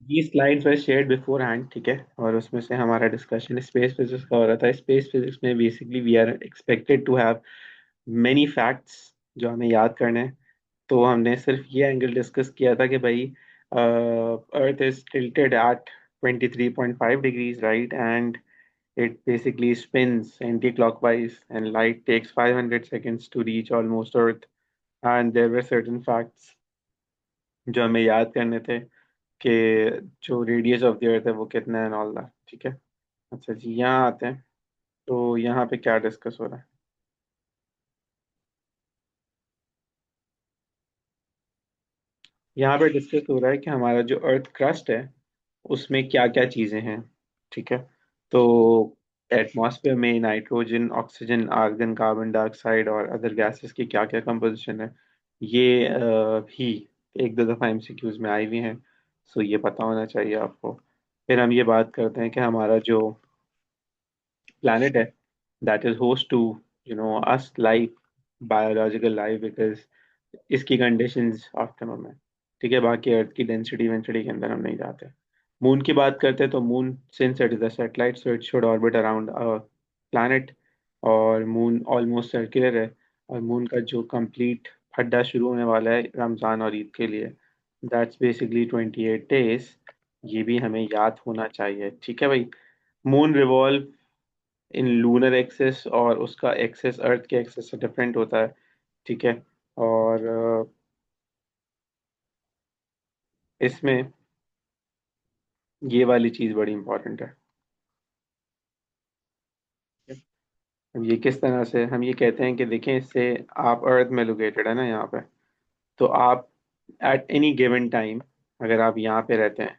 ये स्लाइड्स वर shared before hand, ठीक है, और उसमें से हमारा डिस्कशन स्पेस फिजिक्स का हो रहा था। स्पेस फिजिक्स में basically we are expected to have many facts जो हमें याद करने हैं। तो हमने सिर्फ ये एंगल डिस्कस किया था कि भाई earth is tilted at 23.5 degrees right, and it basically spins anti-clockwise and light takes 500 seconds to reach almost Earth. And there were certain facts जो हमें याद करने थे कि जो रेडियस ऑफ द अर्थ है वो कितना है, ऑल दैट, ठीक है। अच्छा जी, यहाँ आते हैं। तो यहाँ पे क्या डिस्कस हो रहा है? यहाँ पे डिस्कस हो रहा है कि हमारा जो अर्थ क्रस्ट है उसमें क्या क्या चीज़ें हैं, ठीक है। तो एटमॉस्फेयर में nitrogen, oxygen, argon, carbon dioxide और अदर गैसेस की क्या क्या कंपोजिशन है, ये भी एक दो दफ़ा एमसीक्यूज में आई हुई हैं। सो ये पता होना चाहिए आपको। फिर हम ये बात करते हैं कि हमारा जो planet है that is host to us life, biological life, because इसकी कंडीशंस आफ्टरनून में, ठीक है। बाकी अर्थ की डेंसिटी वेंसिटी के अंदर हम नहीं जाते। मून की बात करते हैं तो moon, since it is a satellite, so it should orbit around a planet. और मून ऑलमोस्ट सर्कुलर है। और मून का जो कंप्लीट फड्डा शुरू होने वाला है रमज़ान और ईद के लिए, दैट्स बेसिकली 28 डेज। ये भी हमें याद होना चाहिए, ठीक है भाई। मून रिवॉल्व इन लूनर एक्सिस, और उसका एक्सिस अर्थ के एक्सिस से डिफरेंट होता है, ठीक है। और इसमें ये वाली चीज़ बड़ी इंपॉर्टेंट है। अब ये किस तरह से हम ये कहते हैं कि देखें, इससे आप अर्थ में लोकेटेड है ना यहाँ पे, तो आप एट एनी गिवन टाइम, अगर आप यहाँ पे रहते हैं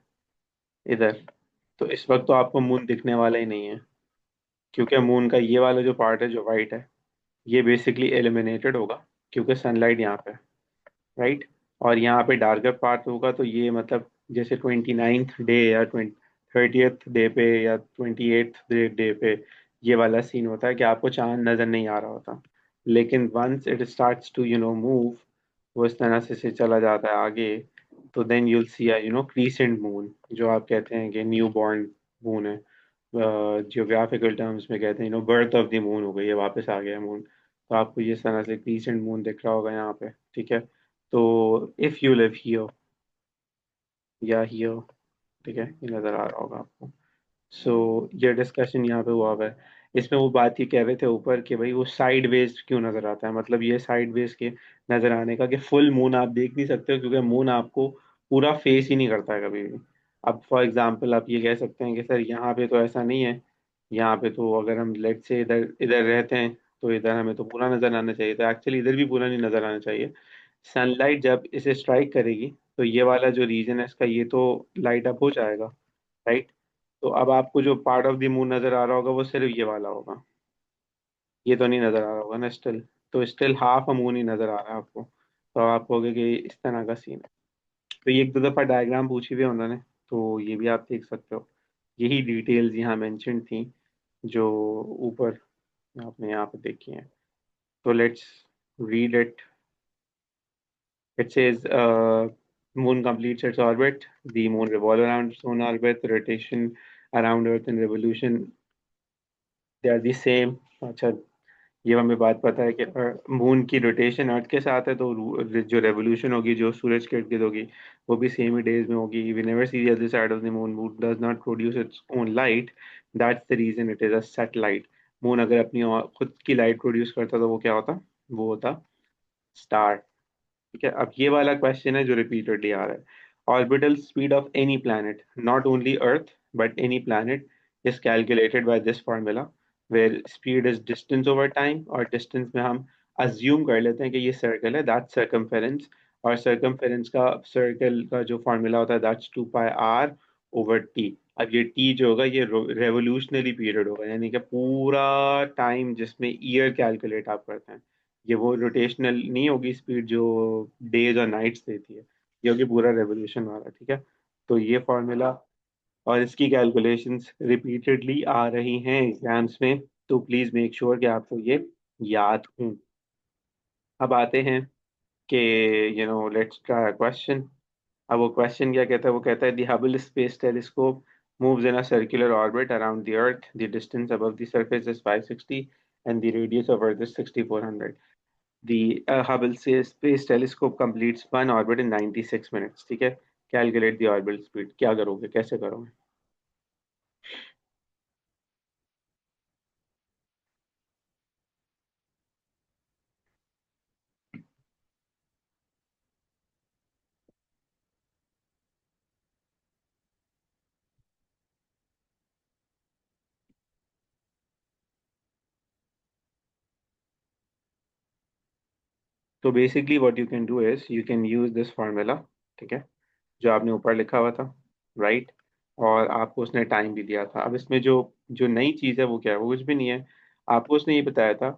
इधर, तो इस वक्त तो आपको मून दिखने वाला ही नहीं है, क्योंकि मून का ये वाला जो पार्ट है जो वाइट है, ये बेसिकली एलिमिनेटेड होगा क्योंकि सनलाइट यहाँ पे, राइट। और यहाँ पे डार्कर पार्ट होगा, तो ये मतलब जैसे 29th डे या 30th डे पे या 28th डे पे ये वाला सीन होता है कि आपको चांद नजर नहीं आ रहा होता। लेकिन once it starts to move, वो इस तरह से चला जाता है आगे, तो then you'll see a crescent moon, जो आप कहते हैं कि न्यू बॉर्न मून है। जियोग्राफिकल टर्म्स में कहते हैं बर्थ ऑफ द मून हो गई है, वापस आ गया मून। तो आपको ये इस तरह से क्रीसेंट मून दिख रहा होगा यहाँ पे, ठीक है। तो इफ यू लिव हियर या हियर, ठीक है, ये नजर आ रहा होगा आपको। सो ये डिस्कशन यहाँ पे हुआ हुआ है। इसमें वो बात ही कह रहे थे ऊपर कि भाई वो साइड वेज क्यों नजर आता है, मतलब ये साइड वेज के नजर आने का कि फुल मून आप देख नहीं सकते हो, क्योंकि मून आपको पूरा फेस ही नहीं करता है कभी भी। अब फॉर एग्जांपल आप ये कह सकते हैं कि सर यहाँ पे तो ऐसा नहीं है, यहाँ पे तो अगर हम लेट से इधर इधर रहते हैं तो इधर हमें तो पूरा नजर आना चाहिए, तो एक्चुअली इधर भी पूरा नहीं नजर आना चाहिए। सनलाइट जब इसे स्ट्राइक करेगी तो ये वाला जो रीजन है इसका, ये तो लाइट अप हो जाएगा, राइट। तो अब आपको जो पार्ट ऑफ द मून नजर आ रहा होगा वो सिर्फ ये वाला होगा, ये तो नहीं नजर आ रहा होगा ना स्टिल। तो स्टिल हाफ अ मून ही नजर आ रहा है आपको, तो आप कहोगे कि इस तरह का सीन है। तो ये एक दो दफा डायग्राम पूछी हुई है उन्होंने, तो ये भी आप देख सकते हो। यही डिटेल्स यहाँ मेंशन थी जो ऊपर आपने यहाँ पे देखी हैं। तो let's read it. It says, Moon completes its orbit. The Moon revolves around its own orbit. The rotation around Earth and revolution, they are the same. अच्छा, ये हमें बात पता है कि मून की रोटेशन अर्थ के साथ है, तो जो रेवोल्यूशन होगी, जो सूरज के इर्द गिर्द होगी, वो भी सेम ही डेज में होगी। We never see the other side of the moon. Moon does not produce its own light, that's the reason it is a satellite. Moon अगर अपनी खुद की लाइट प्रोड्यूस करता तो वो क्या होता? वो होता स्टार, ठीक है। अब ये वाला क्वेश्चन है जो रिपीटेडली आ रहा है। Orbital speed of any planet, not only earth but any planet, is calculated by this formula, where speed is distance over time, और डिस्टेंस में हम अज्यूम कर लेते हैं कि ये सर्कल है, दैट्स सर्कमफेरेंस। और सर्कमफेरेंस का सर्कल का जो फार्मूला होता है दैट्स 2 π r ओवर टी। अब ये टी जो होगा ये रेवोल्यूशनरी पीरियड होगा, यानी कि पूरा टाइम जिसमें ईयर कैलकुलेट आप करते हैं। ये वो रोटेशनल नहीं होगी स्पीड जो डेज और नाइट्स देती है, ये होगी पूरा रेवोल्यूशन वाला, ठीक है। तो ये फॉर्मूला और इसकी कैलकुलेशंस रिपीटेडली आ रही हैं एग्जाम्स में, तो प्लीज मेक श्योर कि आपको ये याद हो। अब आते हैं कि लेट्स ट्राई क्वेश्चन। अब वो क्वेश्चन क्या कहता है, वो कहता है the Hubble space telescope moves in a circular orbit around the earth. The distance above the surface is 560 and the radius of earth is 6400. The Hubble Space Telescope completes one orbit in 96 minutes. ठीक है, calculate the orbital speed. क्या करोगे, कैसे करोगे? तो basically what you can do is you can use this formula, ठीक है, जो आपने ऊपर लिखा हुआ था, राइट। और आपको उसने टाइम भी दिया था। अब इसमें जो जो नई चीज़ है वो क्या है, वो कुछ भी नहीं है। आपको उसने ये बताया था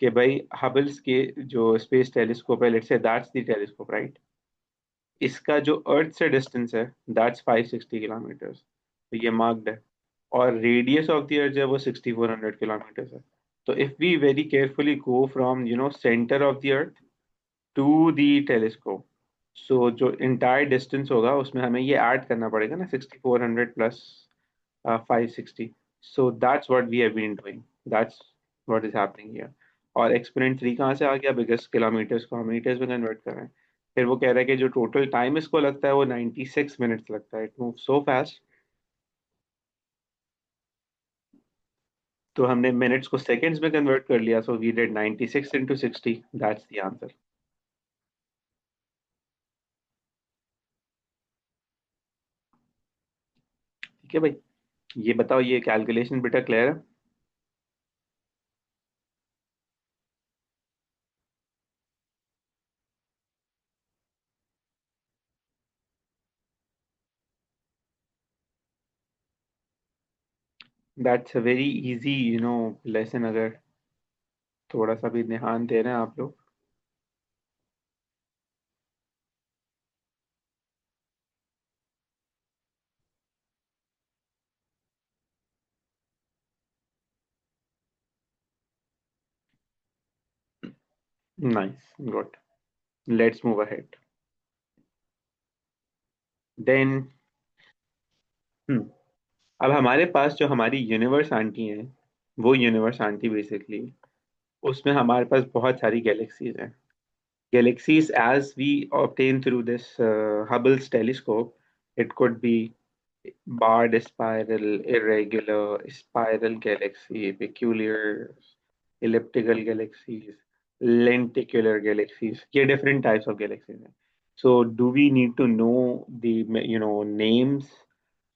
कि भाई हबल्स के जो स्पेस टेलीस्कोप है, let's say that's the telescope, right. इसका जो अर्थ से डिस्टेंस है दैट्स 560 किलोमीटर्स, तो ये मार्क्ड है। और रेडियस ऑफ द अर्थ जो है वो 6400 किलोमीटर्स है। तो if we very carefully go from centre of the earth to the telescope, so जो इंटायर डिस्टेंस होगा उसमें हमें ये ऐड करना पड़ेगा ना, 6400 plus 560। So that's what we have been doing, that's what is happening here. और एक्सपोनेंट 3 कहाँ से आ गया, बिकॉज किलोमीटर्स को हम मीटर्स में कन्वर्ट कर रहे हैं। फिर वो कह रहा है कि जो टोटल टाइम इसको लगता है वो 96 मिनट्स लगता है, इट मूव सो फास्ट। तो हमने मिनट्स को सेकंड्स में कन्वर्ट कर लिया, so we did 96 into 60, that's the answer. ठीक है भाई, ये बताओ, ये कैलकुलेशन बेटा क्लियर है? That's a very easy lesson, अगर थोड़ा सा भी ध्यान दे रहे हैं आप लोग। Nice, good, let's move ahead. Then अब हमारे पास जो हमारी यूनिवर्स आंटी है, वो यूनिवर्स आंटी बेसिकली, उसमें हमारे पास बहुत सारी गैलेक्सीज हैं। Galaxies, as we obtain through this Hubble's telescope, it could be barred spiral, irregular, spiral galaxy, peculiar, elliptical galaxies, lenticular galaxies. ये different types of galaxies हैं. So do we need to know the names?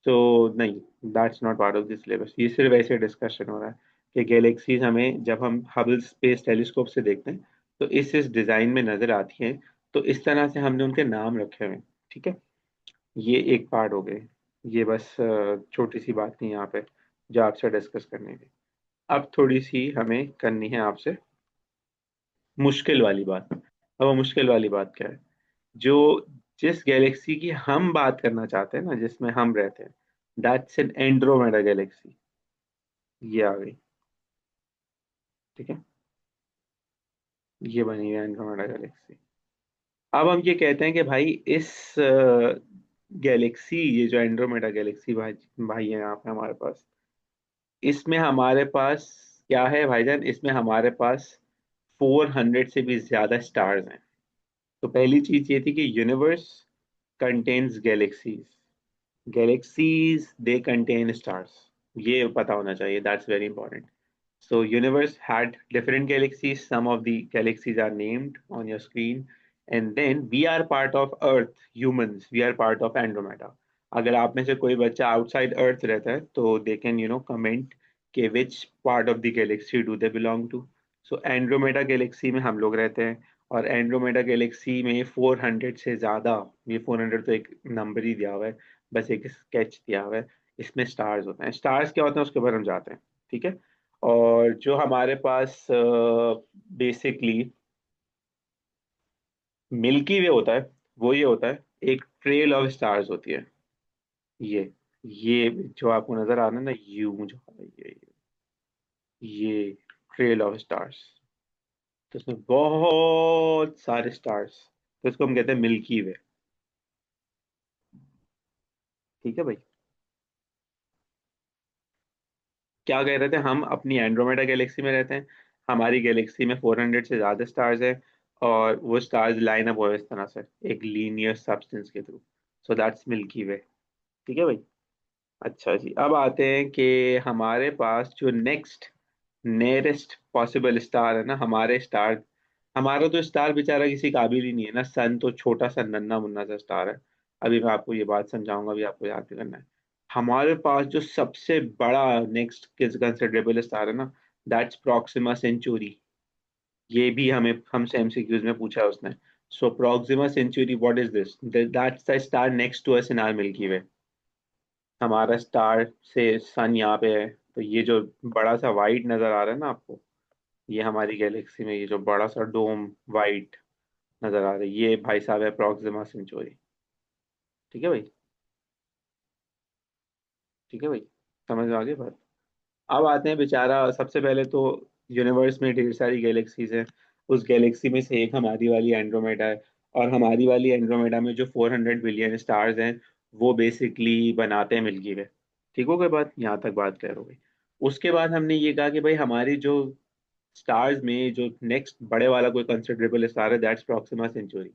So नहीं, that's not part of this syllabus. ये सिर्फ ऐसे discussion हो रहा है कि गैलेक्सीज हमें जब हम हबल स्पेस टेलीस्कोप से देखते हैं तो इस डिजाइन में नजर आती हैं। तो इस तरह से हमने उनके नाम रखे हुए हैं, ठीक है। ये एक पार्ट हो गए। ये बस छोटी सी बात थी यहाँ पे जो आपसे डिस्कस करनी थी। अब थोड़ी सी हमें करनी है आपसे मुश्किल वाली बात। अब वो मुश्किल वाली बात क्या है, जो जिस गैलेक्सी की हम बात करना चाहते हैं ना, जिसमें हम रहते हैं, दैट्स एन एंड्रोमेडा गैलेक्सी। ये आ गई, ठीक है, ये बनी है एंड्रोमेडा गैलेक्सी। अब हम ये कहते हैं कि भाई इस गैलेक्सी, ये जो एंड्रोमेडा गैलेक्सी भाई भाई है यहाँ पे हमारे पास, इसमें हमारे पास क्या है भाईजान, इसमें हमारे पास 400 से भी ज्यादा स्टार्स हैं। तो पहली चीज ये थी कि universe contains galaxies, galaxies they contain stars, ये पता होना चाहिए, that's very important. So universe had different galaxies. Some of the galaxies are named on your screen. And then we are part of Earth, humans. We are part of Andromeda. अगर आप में से कोई बच्चा आउटसाइड अर्थ रहता है तो दे can comment कि which part of the galaxy do they belong to. So Andromeda galaxy में हम लोग रहते हैं। और एंड्रोमेडा गैलेक्सी में 400 से ज़्यादा, ये 400 तो एक नंबर ही दिया हुआ है, बस एक स्केच दिया हुआ है। इसमें स्टार्स होते हैं, स्टार्स क्या होते हैं उसके ऊपर हम जाते हैं, ठीक है। और जो हमारे पास बेसिकली मिल्की वे होता है, वो ये होता है, एक ट्रेल ऑफ स्टार्स होती है। ये ये जो आपको नजर आ रहा है ना, यू जो है, ये ट्रेल ऑफ स्टार्स। तो इसमें बहुत सारे स्टार्स, तो इसको हम कहते हैं मिल्की वे। ठीक है भाई। क्या कह रहे थे, हम अपनी एंड्रोमेडा गैलेक्सी में रहते हैं। हमारी गैलेक्सी में 400 से ज्यादा स्टार्स हैं। और वो स्टार्स लाइन अप हुए इस तरह से, एक लीनियर सब्सटेंस के थ्रू। सो दैट्स मिल्की वे। ठीक है भाई। अच्छा जी, अब आते हैं कि हमारे पास जो नेक्स्ट नियरेस्ट पॉसिबल स्टार है ना, हमारे स्टार, हमारा तो स्टार बेचारा किसी काबिल ही नहीं है ना, सन तो छोटा सा नन्ना मुन्ना सा स्टार है। अभी मैं आपको ये बात समझाऊंगा, अभी आपको याद भी करना है। हमारे पास जो सबसे बड़ा नेक्स्ट कंसिडरेबल स्टार है ना, दैट्स प्रॉक्सिमा सेंचुरी। ये भी हमें हमसे एमसीक्यूज में पूछा है उसने। So Proxima Centauri, what is this? That's the star next to us in our Milky Way. हमारा स्टार से सन यहाँ पे है, तो ये जो बड़ा सा वाइट नजर आ रहा है ना आपको, ये हमारी गैलेक्सी में ये जो बड़ा सा डोम वाइट नजर आ रहा है, ये भाई साहब है प्रॉक्सिमा सेंचुरी। ठीक है भाई। ठीक है भाई, समझ में आ गई बात। अब आते हैं बेचारा, सबसे पहले तो यूनिवर्स में ढेर सारी गैलेक्सीज हैं। उस गैलेक्सी में से एक हमारी वाली एंड्रोमेडा है। और हमारी वाली एंड्रोमेडा में जो 400 बिलियन स्टार्स हैं, वो बेसिकली बनाते हैं मिल्की वे। ठीक हो गई बात, यहाँ तक बात क्लियर हो गई। उसके बाद हमने ये कहा कि भाई हमारी जो स्टार्स में जो नेक्स्ट बड़े वाला कोई कंसिडरेबल स्टार है, दैट्स प्रॉक्सिमा सेंचुरी।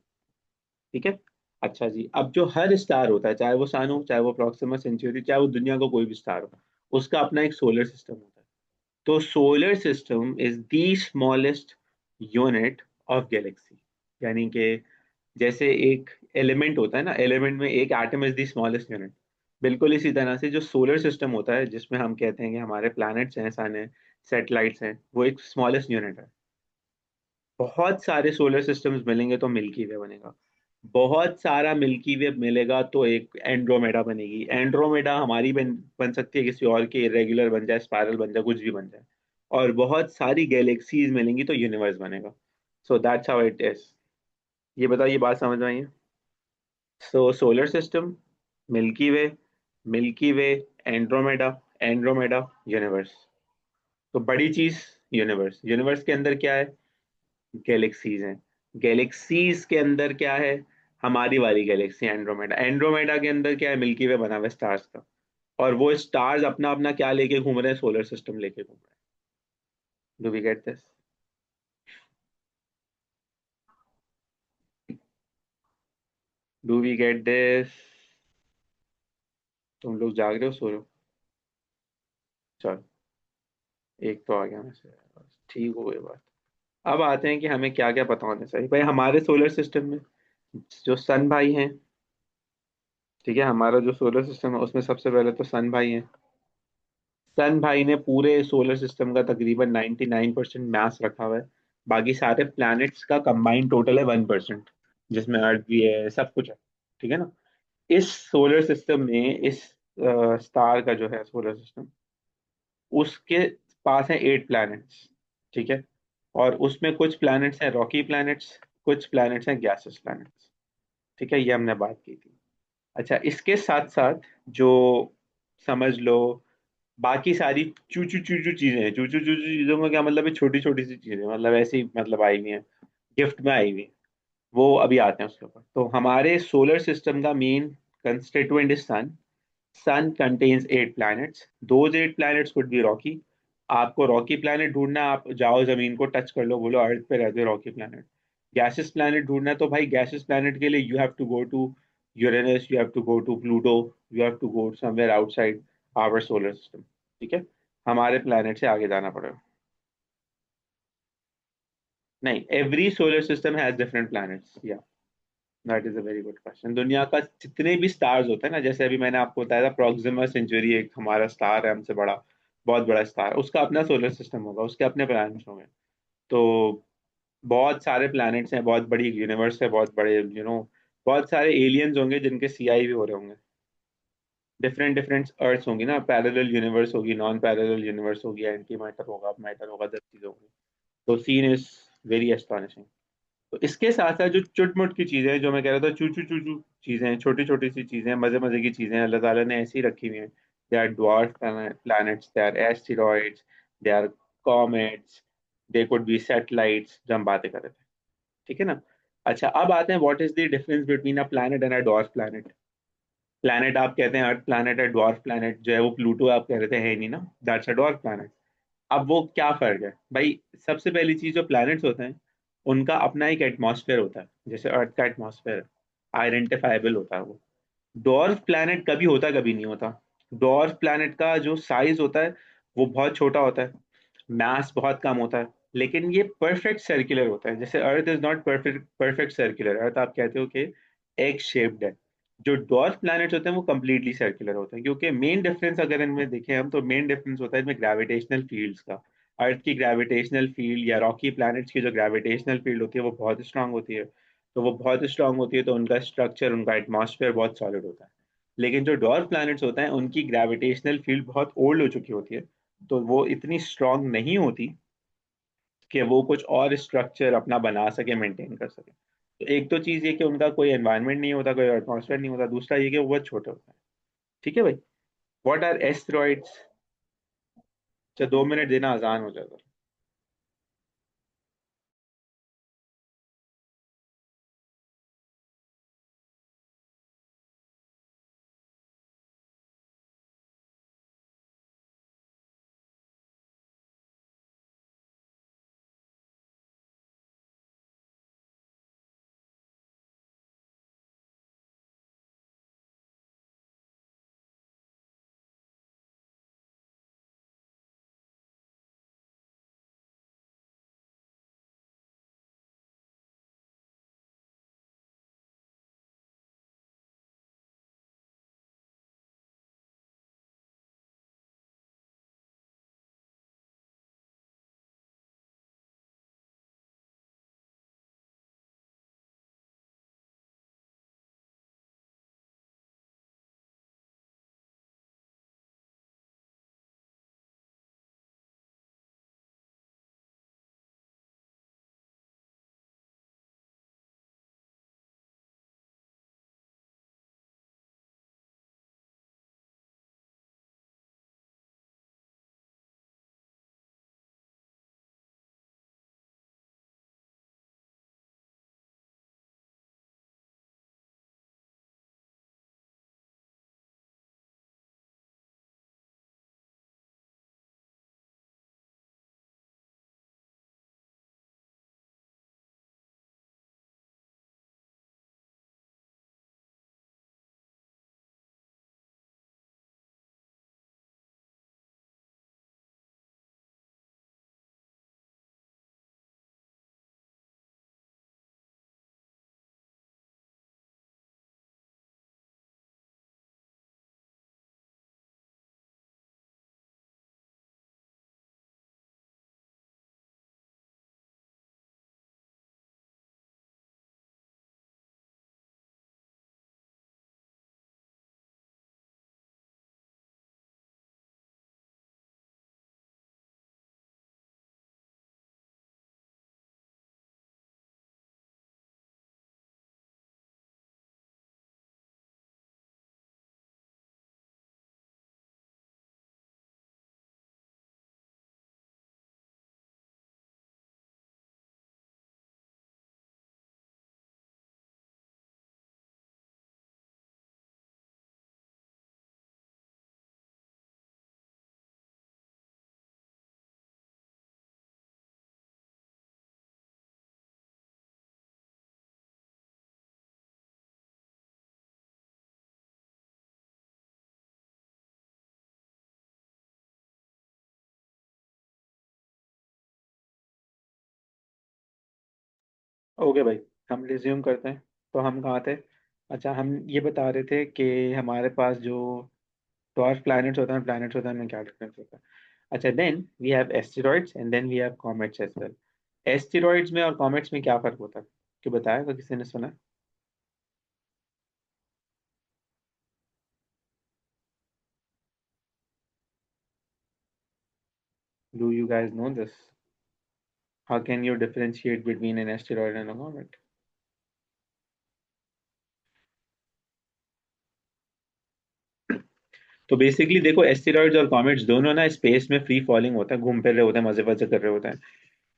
ठीक है। अच्छा जी, अब जो हर स्टार होता है, चाहे वो सन हो, चाहे वो प्रॉक्सिमा सेंचुरी, चाहे वो दुनिया का कोई भी स्टार हो, उसका अपना एक सोलर सिस्टम होता है। तो solar system is the smallest unit of Galaxy. यानी कि जैसे एक एलिमेंट होता है ना, एलिमेंट में एक atom is the smallest unit. बिल्कुल इसी तरह से जो सोलर सिस्टम होता है, जिसमें हम कहते हैं कि हमारे प्लैनेट्स हैं, सन है, सैटेलाइट्स हैं, वो एक स्मॉलेस्ट यूनिट है। बहुत सारे सोलर सिस्टम्स मिलेंगे तो मिल्की वे बनेगा। बहुत सारा मिल्की वे मिलेगा तो एक एंड्रोमेडा बनेगी। एंड्रोमेडा हमारी बन सकती है, किसी और की इरेगुलर बन जाए, स्पाइरल बन जाए, कुछ भी बन जाए। और बहुत सारी गैलेक्सीज मिलेंगी तो यूनिवर्स बनेगा। So that's how it is. ये बताइए, बात समझ में आई है? सो सोलर सिस्टम, मिल्की वे, मिल्की वे, एंड्रोमेडा, एंड्रोमेडा, यूनिवर्स। तो बड़ी चीज यूनिवर्स, यूनिवर्स के अंदर क्या है? गैलेक्सीज हैं। गैलेक्सीज के अंदर क्या है? हमारी वाली गैलेक्सी एंड्रोमेडा, एंड्रोमेडा के अंदर क्या है? मिल्की वे बना हुआ है स्टार्स का। और वो स्टार्स अपना अपना क्या लेके घूम रहे हैं? सोलर सिस्टम लेके घूम रहे हैं। Do we get this? Do we get this? तुम लोग जाग रहे हो, सो रहे हो? चलो, एक तो आ गया मैं से। ठीक हो गई बात। अब आते हैं कि हमें क्या क्या पता होना चाहिए भाई हमारे सोलर सिस्टम में। जो सन भाई हैं, ठीक है, हमारा जो सोलर सिस्टम है उसमें सबसे पहले तो सन भाई हैं। सन भाई ने पूरे सोलर सिस्टम का तकरीबन 99% मास रखा हुआ है। बाकी सारे प्लैनेट्स का कंबाइंड टोटल है 1%, जिसमें अर्थ भी है, सब कुछ है। ठीक है ना। इस सोलर सिस्टम में, इस स्टार का जो है सोलर सिस्टम, उसके पास है 8 प्लैनेट्स। ठीक है। और उसमें कुछ प्लैनेट्स हैं रॉकी प्लैनेट्स, कुछ प्लैनेट्स हैं गैसेस प्लैनेट्स। ठीक है, ये हमने बात की थी। अच्छा, इसके साथ साथ जो, समझ लो, बाकी सारी चूचू चूचू चीजें हैं। चूचू चूचू चीजों का क्या मतलब है? छोटी छोटी सी चीजें, मतलब ऐसी, मतलब आई हुई हैं, गिफ्ट में आई हुई हैं। वो अभी आते हैं उसके ऊपर। तो हमारे सोलर सिस्टम का main constituent is sun. Sun contains 8 planets। Those 8 planets could be rocky. आपको रॉकी प्लैनेट ढूंढना है, आप जाओ जमीन को टच कर लो, बोलो अर्थ पे रहते रॉकी प्लैनेट। गैसेस प्लैनेट ढूंढना है तो भाई गैसेस प्लैनेट के लिए you have to go to Uranus, you have to go to Pluto, you have to go somewhere outside our solar system. ठीक है। हमारे प्लैनेट से आगे जाना पड़ेगा। नहीं, every solar system has different planets, या that is a very good question. दुनिया का जितने भी स्टार्स होते हैं ना, जैसे अभी मैंने आपको बताया था प्रॉक्सिमा सेंचुरी एक हमारा स्टार है, हमसे बड़ा, बहुत बड़ा स्टार है, उसका अपना सोलर सिस्टम होगा, उसके अपने प्लैनेट्स होंगे। तो बहुत सारे प्लैनेट्स हैं, बहुत बड़ी यूनिवर्स है, बहुत बड़े बहुत सारे एलियंस होंगे जिनके सीआई भी हो रहे होंगे। डिफरेंट डिफरेंट अर्थ होंगी ना, पैरेलल यूनिवर्स होगी, नॉन पैरेलल यूनिवर्स होगी, एंटी मैटर होगा, मैटर होगा, 10 चीजें होंगी। तो सीन इज वेरी एस्टॉनिशिंग। तो इसके साथ साथ जो चुटमुट की चीजें हैं, जो मैं कह रहा था, चू चू चू चू चीजें हैं, छोटी छोटी सी चीजें हैं, मजे मजे की चीजें हैं, अल्लाह ताला ने ऐसी रखी हुई हैं। They are dwarf planets, they are asteroids, they are comets, they could be satellites, जो हम बातें कर रहे थे। ठीक है ना। अच्छा, अब आते हैं what is the difference between a planet and a dwarf planet. Planet आप कहते हैं अर्थ प्लैनेट है, डॉर्फ प्लैनेट जो है वो प्लूटो आप कह रहे थे है नहीं ना, दैट्स अ डॉर्फ प्लैनेट। अब वो क्या फर्क है भाई? सबसे पहली चीज, जो प्लैनेट्स होते हैं उनका अपना एक एटमॉस्फेयर होता है, जैसे अर्थ का एटमॉस्फेयर है, आइडेंटिफाइबल होता है वो। डॉर्फ प्लैनेट कभी होता, कभी नहीं होता। डॉर्फ प्लैनेट का जो साइज होता है वो बहुत छोटा होता है, मास बहुत कम होता है, लेकिन ये परफेक्ट सर्कुलर होता है। जैसे earth is not perfect perfect circular, earth आप कहते हो कि एग शेप्ड है। जो डॉर्फ प्लैनेट्स होते हैं वो कंप्लीटली सर्कुलर होते हैं, क्योंकि मेन डिफरेंस अगर इनमें देखें हम, तो मेन डिफरेंस होता है इनमें ग्रेविटेशनल फील्ड्स का। अर्थ की ग्रेविटेशनल फील्ड या रॉकी प्लैनेट्स की जो ग्रेविटेशनल फील्ड होती है वो बहुत स्ट्रांग होती है। तो वो बहुत स्ट्रांग होती है तो उनका स्ट्रक्चर, उनका एटमॉस्फेयर बहुत सॉलिड होता है। लेकिन जो डॉर्फ प्लैनेट्स होते हैं उनकी ग्रेविटेशनल फील्ड बहुत ओल्ड हो चुकी होती है, तो वो इतनी स्ट्रांग नहीं होती कि वो कुछ और स्ट्रक्चर अपना बना सके, मेंटेन कर सके। तो एक तो चीज़ ये कि उनका कोई एनवायरनमेंट नहीं होता, कोई एटमॉस्फेयर नहीं होता। दूसरा ये कि वो बहुत छोटे होते हैं। ठीक है भाई। What are asteroids? अच्छा, 2 मिनट देना, आसान हो जाएगा। ओके भाई, हम रिज्यूम करते हैं। तो हम कहाँ थे? अच्छा, हम ये बता रहे थे कि हमारे पास जो डॉर्फ प्लैनेट्स होते हैं उनमें क्या डिफरेंस होता है। अच्छा, then we have asteroids and then we have comets as well. Asteroids में और कॉमेट्स में क्या फर्क होता है? कि बताया किसी ने सुना? Do you guys know this? How can you differentiate between an asteroid and a comet? तो बेसिकली देखो, एस्टेरॉइड्स और कॉमेट्स दोनों ना स्पेस में फ्री फॉलिंग होता है, घूम फिर रहे होते हैं, मजे मजे कर रहे होते हैं।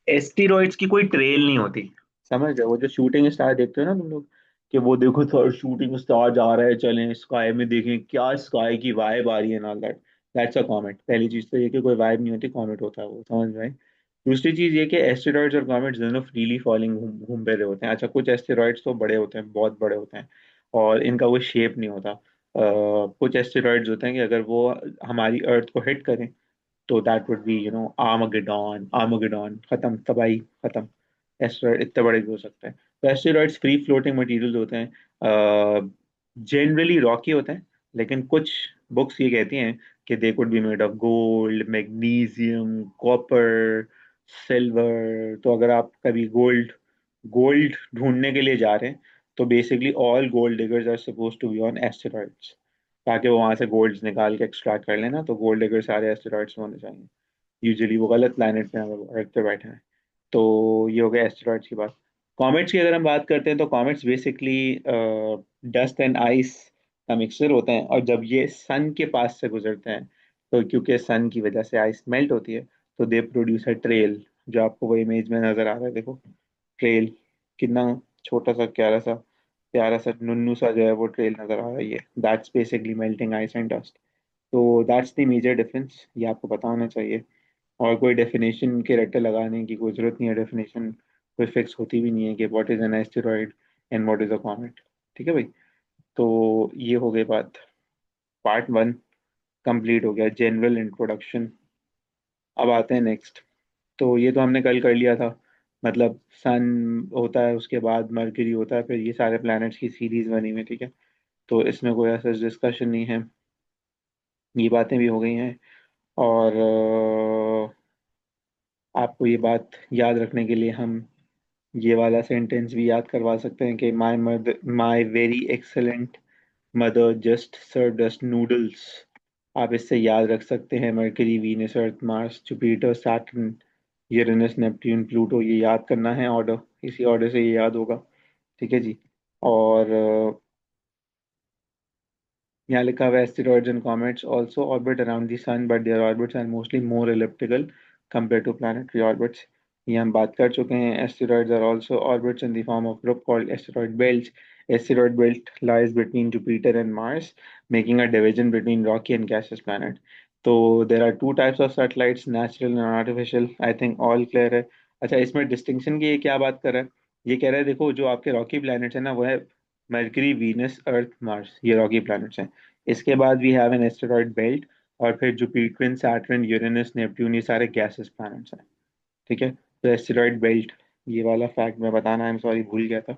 एस्टेरॉइड्स की कोई ट्रेल नहीं होती। समझ रहे हो? वो जो शूटिंग स्टार देखते हो ना तुम लोग, कि वो देखो शूटिंग स्टार जा रहा है, चलें स्काई में देखें क्या स्काई की वाइब आ रही है, all that. That's a comet. पहली चीज तो ये कि कोई वाइब नहीं होती, कॉमेट होता है वो, समझ में आई। दूसरी चीज ये कि एस्टेरॉइड्स और कॉमेट्स दोनों फ्रीली फॉलिंग घूम पे रहे होते हैं। अच्छा, कुछ एस्टेरॉइड्स तो बड़े होते हैं, बहुत बड़े होते हैं, और इनका कोई शेप नहीं होता। कुछ एस्टेरॉइड्स होते हैं कि अगर वो हमारी अर्थ को हिट करें तो दैट वुड बी आर्मागेडॉन, आर्मागेडॉन, खत्म, तबाही, खत्म। एस्टेरॉइड इतने बड़े भी हो सकते हैं। तो एस्टेरॉइड्स फ्री फ्लोटिंग मटेरियल्स होते हैं, जनरली रॉकी होते हैं, लेकिन कुछ बुक्स ये कहती हैं कि दे could be made of gold, magnesium, copper, silver. तो अगर आप कभी गोल्ड गोल्ड ढूंढने के लिए जा रहे हैं, तो basically all gold diggers are suppose to be on asteroids, ताकि वो वहां से गोल्ड निकाल के एक्सट्रैक्ट कर लेना। तो गोल्ड डिगर सारे एस्टेरॉइड्स में होने चाहिए। यूजुअली वो गलत प्लैनेट पे अर्थ पे बैठे हैं। तो ये हो गया एस्टेरॉइड्स की बात। कॉमेट्स की अगर हम बात करते हैं तो comets basically dust and ice का मिक्सचर होते हैं, और जब ये सन के पास से गुजरते हैं, तो क्योंकि सन की वजह से आइस मेल्ट होती है, तो दे प्रोड्यूस अ ट्रेल, जो आपको वो इमेज में नजर आ रहा है, देखो ट्रेल, कितना छोटा सा प्यारा सा नुन्नू सा जो है वो ट्रेल नजर आ रही है। That's basically melting ice and dust. तो दैट्स द मेजर डिफरेंस, ये आपको पता होना चाहिए। और कोई डेफिनेशन के रट्टे लगाने की कोई जरूरत नहीं है, डेफिनेशन कोई फिक्स होती भी नहीं है कि what is an asteroid and what is a comet. ठीक है भाई। तो ये हो गई बात, पार्ट वन कंप्लीट हो गया, जनरल इंट्रोडक्शन। अब आते हैं नेक्स्ट। तो ये तो हमने कल कर लिया था, मतलब सन होता है, उसके बाद मरकरी होता है, फिर ये सारे प्लैनेट्स की सीरीज बनी हुई है, ठीक है। तो इसमें कोई ऐसा डिस्कशन नहीं है, ये बातें भी हो गई हैं। और आपको ये बात याद रखने के लिए हम ये वाला सेंटेंस भी याद करवा सकते हैं कि my very excellent mother just served us noodles. आप इससे याद रख सकते हैं Mercury, Venus, Earth, Mars, Jupiter, Saturn, Uranus, Neptune, Pluto, ये याद करना है ऑर्डर, इसी ऑर्डर से ये याद होगा। ठीक है जी। और यहाँ लिखा हुआ है asteroids and comets also orbit around the sun, but their orbits are mostly more elliptical compared to planetary orbits। ये हम बात कर चुके हैं। Asteroids are also orbits in the form of group called asteroid belts. Asteroid belt lies between Jupiter and Mars, making a division between rocky and gaseous planet. तो there are two types of satellites, natural and artificial. I think all clear है। अच्छा, इसमें distinction की ये क्या बात कर रहा है? ये कह रहा है देखो जो आपके रॉकी प्लैनेट्स हैं ना, वो है मरकरी, वीनस, अर्थ, मार्स, ये रॉकी प्लैनेट्स हैं। इसके बाद we have an asteroid belt, और फिर जुपिटर, सैटर्न, यूरेनस, नेपट्टून, ये सारे गैसेस प्लैनेट्स हैं। ठीक है। तो एस्टेरॉइड बेल्ट, ये वाला फैक्ट मैं बताना, आई एम सॉरी भूल गया था।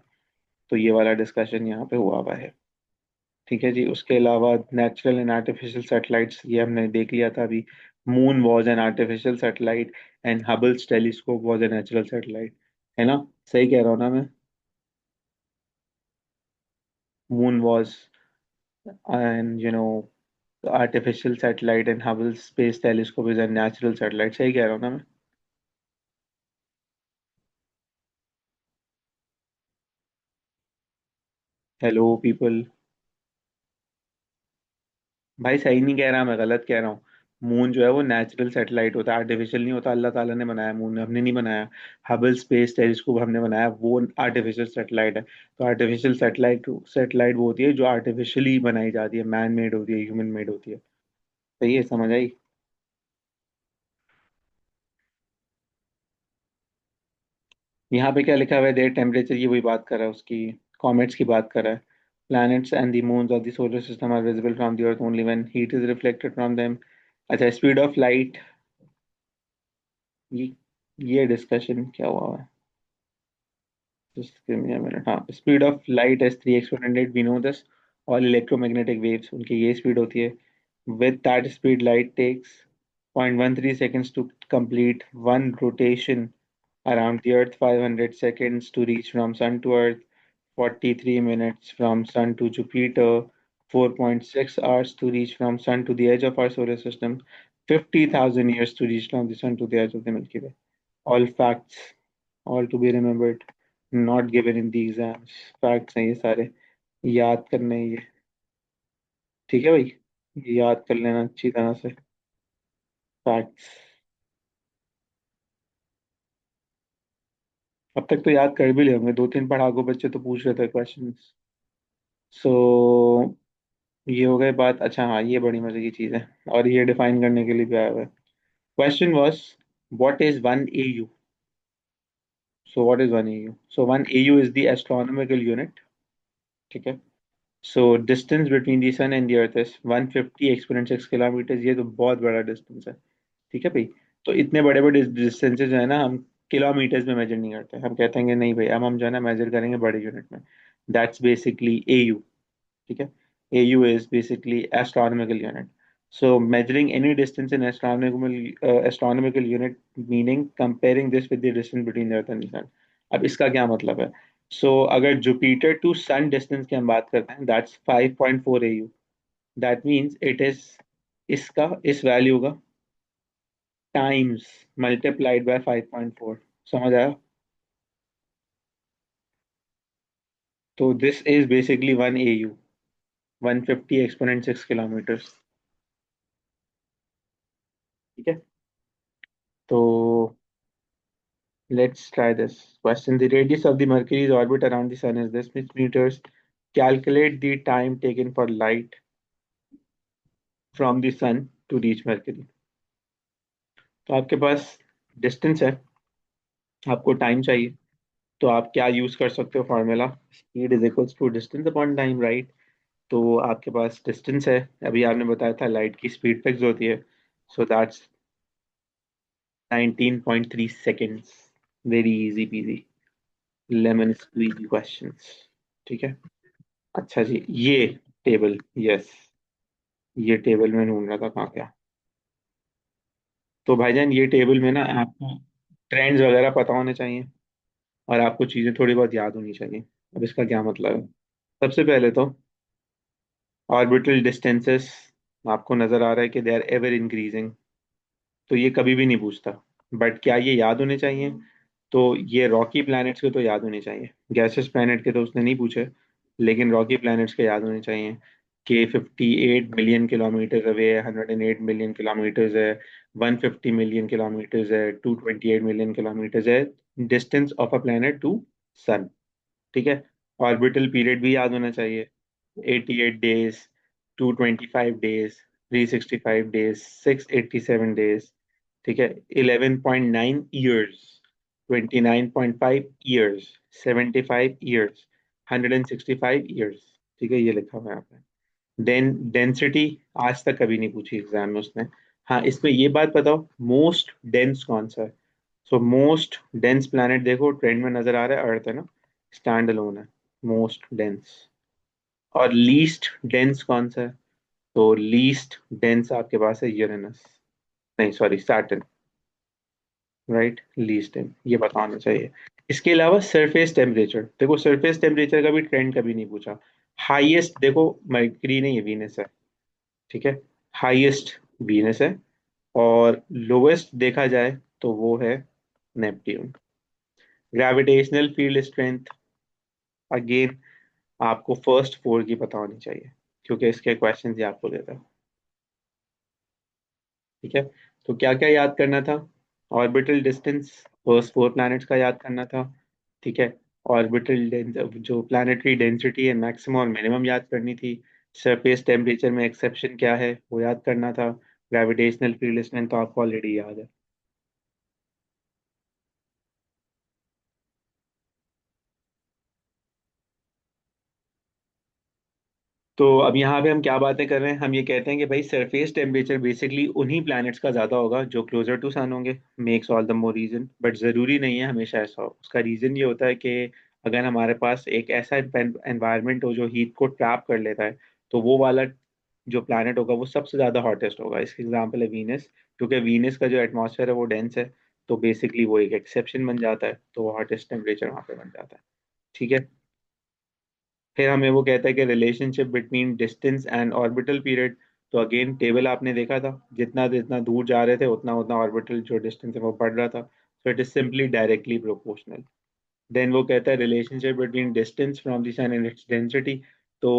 तो ये वाला डिस्कशन यहाँ पे हुआ हुआ है। ठीक है जी। उसके अलावा नेचुरल एंड आर्टिफिशियल सैटेलाइट्स, ये हमने देख लिया था अभी। Moon was an artificial satellite and हबल्स telescope was a natural satellite. है ना? सही कह रहा हूँ ना मैं? Moon was and artificial satellite and Hubble space telescope is a natural satellite. सही कह रहा हूँ ना मैं? Hello people. भाई सही नहीं कह रहा, मैं गलत कह रहा हूँ। मून जो है वो नेचुरल सैटेलाइट होता है, आर्टिफिशियल नहीं होता। अल्लाह ताला ने बनाया मून, हमने नहीं बनाया। हबल स्पेस टेलीस्कोप हमने बनाया, वो आर्टिफिशियल सैटेलाइट है। तो आर्टिफिशियल सैटेलाइट सैटेलाइट वो होती है जो आर्टिफिशियली बनाई जाती है, मैन मेड होती है, ह्यूमन मेड होती है। सही है, समझ आई? यहाँ पे क्या लिखा हुआ है, देर टेम्परेचर, ये वही बात कर रहा है उसकी, कॉमेट्स की बात कर रहा है। planets and the moons of the solar system are visible from the earth only when heat is reflected from them। अच्छा, स्पीड ऑफ लाइट, ये ये डिस्कशन क्या हुआ है? Just give me a minute। हाँ, speed of light is 3x/100, we know this। all electromagnetic waves उनकी ये speed होती है। with that speed light takes 0.13 seconds to complete one rotation around the earth, 500 seconds to reach from sun to earth, 43 minutes from sun to Jupiter, 4.6 hours to reach from sun to the edge of our solar system, 50,000 years to reach from the sun to the edge of the Milky Way। All facts, all to be remembered, not given in the exams। Facts हैं ये सारे, याद करने हैं ये। ठीक है भाई, ये याद कर लेना अच्छी तरह से, फैक्ट्स। अब तक तो याद कर भी ले होंगे, दो तीन पढ़ाकू बच्चे तो पूछ रहे थे क्वेश्चंस। सो ये हो गई बात। अच्छा हाँ, ये बड़ी मजे की चीज है और ये डिफाइन करने के लिए भी आया हुआ है। Question was what is one AU? So what is one AU? So one AU is the astronomical unit. ठीक है। So distance between the sun and the earth is 150 exponent 6 kilometre. ये तो बहुत बड़ा डिस्टेंस है। ठीक है भाई। तो इतने बड़े बड़े डिस्टेंसेज जो है ना, हम किलोमीटर्स में मेजर नहीं करते। हम कहते हैं कि नहीं भाई, अब हम जो है ना मेजर करेंगे बड़े यूनिट में। That's basically AU। ठीक है। AU is basically astronomical unit. So measuring any distance in astronomical unit, meaning comparing this with the distance between the Earth and the Sun. अब इसका क्या मतलब है? So अगर जुपिटर टू सन डिस्टेंस की हम बात करते हैं, that's 5.4 AU. That means it is इसका इस वैल्यू का टाइम्स मल्टीप्लाइड बाय 5.4। समझ आया? तो this is basically 1 AU, 150 exponent 6 kilometre. ठीक है। तो let's try this question. The radius of the Mercury's orbit around the Sun is this much meters. Calculate the time taken for light from the Sun to reach Mercury. तो आपके पास distance है, आपको time चाहिए। तो आप क्या use कर सकते हो formula? Speed is equals to distance upon time, right? तो आपके पास डिस्टेंस है, अभी आपने बताया था लाइट की स्पीड फिक्स होती है। So that's 19.3 seconds. Very easy PG, lemon squeezy questions. ठीक है। अच्छा जी, ये टेबल, यस, ये टेबल में ढूंढ रहा था कहाँ क्या। तो भाईजान ये टेबल में ना आपको ट्रेंड्स वगैरह पता होने चाहिए और आपको चीजें थोड़ी बहुत याद होनी चाहिए। अब इसका क्या मतलब है? सबसे पहले तो ऑर्बिटल डिस्टेंसेस आपको नजर आ रहा है कि दे आर एवर इंक्रीजिंग। तो ये कभी भी नहीं पूछता। बट क्या ये याद होने चाहिए? तो ये रॉकी प्लैनेट्स के तो याद होने चाहिए। गैसेस प्लैनेट के तो उसने नहीं पूछे, लेकिन रॉकी प्लैनेट्स के याद होने चाहिए कि 58 मिलियन किलोमीटर अवे है, 108 मिलियन किलोमीटर है, 150 मिलियन किलोमीटर है, 228 मिलियन किलोमीटर है distance of a planet to sun. ठीक है। ऑर्बिटल पीरियड भी याद होना चाहिए। 88 डेज, 225 डेज, 365 डेज, 687 डेज। ठीक है। 11.9 ईयर्स, 29.5 ईयर्स, 75 ईयर्स, 165 ईयर्स। ठीक है, ये लिखा हुआ है आपने। डेंसिटी आज तक कभी नहीं पूछी एग्जाम में उसने। हाँ, इसमें ये बात बताओ, मोस्ट डेंस कौन सा है? सो मोस्ट डेंस प्लैनेट देखो ट्रेंड में नजर आ रहा है, अर्थ है ना, स्टैंड अलोन है मोस्ट डेंस। और लीस्ट डेंस कौन सा है? तो लीस्ट डेंस आपके पास है यूरेनस, नहीं sorry Saturn, right, least dense, ये बताना चाहिए। इसके अलावा सरफेस टेम्परेचर देखो, सरफेस टेम्परेचर का भी ट्रेंड कभी नहीं पूछा। हाईएस्ट देखो मरकरी नहीं है, वीनस है। ठीक है। हाईएस्ट वीनस है और लोवेस्ट देखा जाए तो वो है Neptune. Gravitational field strength, again आपको फर्स्ट फोर की पता होनी चाहिए क्योंकि इसके क्वेश्चन ही आपको देता है। ठीक है। तो क्या क्या याद करना था? Orbital distance, first four planets का याद करना था। ठीक है। ऑर्बिटल जो प्लानिटरी डेंसिटी है, मैक्सिमम और मिनिमम याद करनी थी। सरफेस टेम्परेचर में एक्सेप्शन क्या है वो याद करना था। ग्रेविटेशनल फील्ड स्ट्रेंथ तो आपको ऑलरेडी याद है। तो अब यहाँ पे हम क्या बातें कर रहे हैं? हम ये कहते हैं कि भाई सरफेस टेम्परेचर बेसिकली उन्हीं प्लैनेट्स का ज्यादा होगा जो क्लोजर टू सन होंगे। Makes all the more reason, but जरूरी नहीं है हमेशा ऐसा हो। उसका रीजन ये होता है कि अगर हमारे पास एक ऐसा एनवायरनमेंट हो जो हीट को ट्रैप कर लेता है, तो वो वाला जो प्लैनेट होगा वो सबसे ज्यादा हॉटेस्ट होगा। इसकी एग्जांपल है वीनस, क्योंकि वीनस का जो एटमॉस्फेयर है वो डेंस है। तो बेसिकली वो एक एक्सेप्शन बन जाता है, तो हॉटेस्ट टेम्परेचर वहाँ पे बन जाता है। ठीक है। फिर हमें वो कहता है कि relationship between distance and orbital period. तो अगेन टेबल आपने देखा था, जितना जितना दूर जा रहे थे उतना उतना ऑर्बिटल जो डिस्टेंस है वो बढ़ रहा था। So it is simply directly proportional. Then वो कहता है relationship between distance from the sun and its density. तो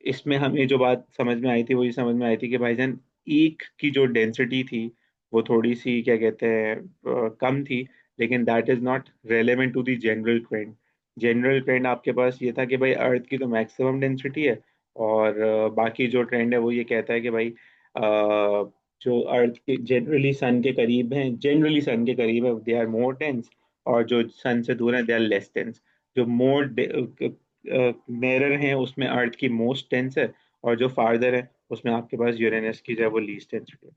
इसमें हमें जो बात समझ में आई थी वो ये समझ में आई थी कि भाईजान एक की जो डेंसिटी थी वो थोड़ी सी क्या कहते हैं कम थी, लेकिन that is not relevant to the general trend. General trend आपके पास ये था कि भाई अर्थ की तो मैक्सिमम डेंसिटी है, और बाकी जो ट्रेंड है वो ये कहता है कि भाई जो अर्थ के जनरली सन के करीब हैं, जनरली सन के करीब है, दे आर मोर डेंस, और जो सन से दूर है दे आर लेस डेंस। जो मोर नेरर हैं उसमें अर्थ की मोस्ट डेंस है, और जो फार्दर है उसमें आपके पास यूरेनस की जो है वो लीस्ट डेंसिटी है।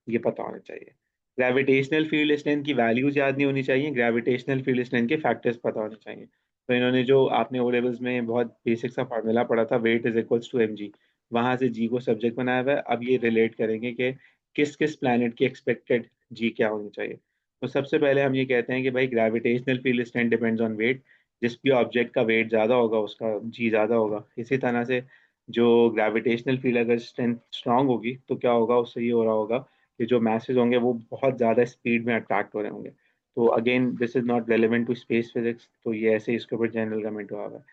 ये पता होना चाहिए। ग्रेविटेशनल फील्ड स्ट्रेंथ की वैल्यूज याद नहीं होनी चाहिए, ग्रेविटेशनल फील्ड स्ट्रेंथ के फैक्टर्स पता होने चाहिए। तो इन्होंने जो आपने ओ लेवल्स में बहुत बेसिक सा फार्मूला पढ़ा था, weight is equals to mg, वहां से जी को सब्जेक्ट बनाया हुआ है। अब ये रिलेट करेंगे कि किस किस प्लैनेट की एक्सपेक्टेड जी क्या होनी चाहिए। तो सबसे पहले हम ये कहते हैं कि भाई gravitational field strength depends on weight. जिस भी ऑब्जेक्ट का वेट ज्यादा होगा उसका जी ज्यादा होगा। इसी तरह से जो ग्रेविटेशनल फील्ड अगर स्ट्रेंथ स्ट्रांग होगी तो क्या होगा, उससे ये हो रहा होगा कि जो मैसेज होंगे वो बहुत ज़्यादा स्पीड में अट्रैक्ट हो रहे होंगे। तो again this is not relevant to space physics, तो ये ऐसे ही इसके ऊपर जनरल कमेंट हुआ हुआ है।